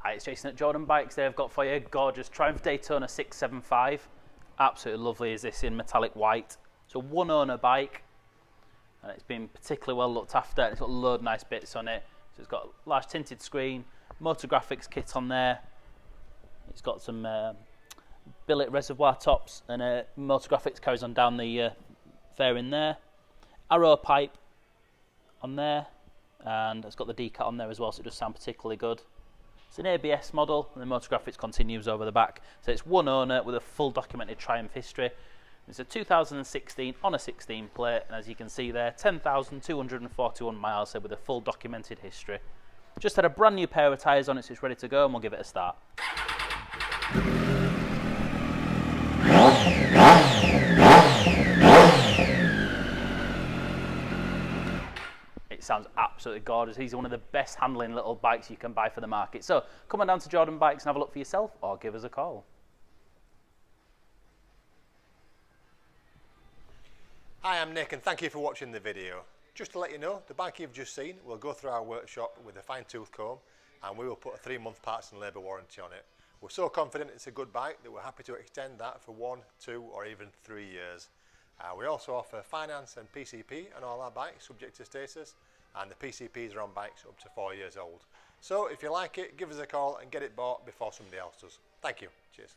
Hi, it's Jason at Jordanbikes. They've got for you gorgeous Triumph Daytona 675. Absolutely lovely is this in metallic white. It's a one owner bike and it's been particularly well looked after. It's got a load of nice bits on it. So it's got a large tinted screen, Moto Grafix kit on there. It's got some billet reservoir tops and Moto Grafix carries on down the fairing there. Arrow pipe on there, and it's got the decat on there as well, so it does sound particularly good. It's an ABS model, and the Moto Grafix continues over the back. So it's one owner with a full documented Triumph history. It's a 2016 on a 16 plate, and as you can see there, 10,241 miles with a full documented history. Just had a brand new pair of tyres on it, so it's ready to go, and we'll give it a start. It sounds absolutely gorgeous. These are one of the best handling little bikes you can buy for the market. So come on down to Jordanbikes and have a look for yourself, or give us a call. Hi, I'm Nick and thank you for watching the video. Just to let you know, the bike you've just seen will go through our workshop with a fine-tooth comb, and we will put a 3-month parts and labour warranty on it. We're so confident it's a good bike that we're happy to extend that for 1, 2 or even 3 years. We also offer finance and PCP on all our bikes subject to status, and the PCPs are on bikes up to 4 years old. So if you like it, give us a call and get it bought before somebody else does. Thank you. Cheers.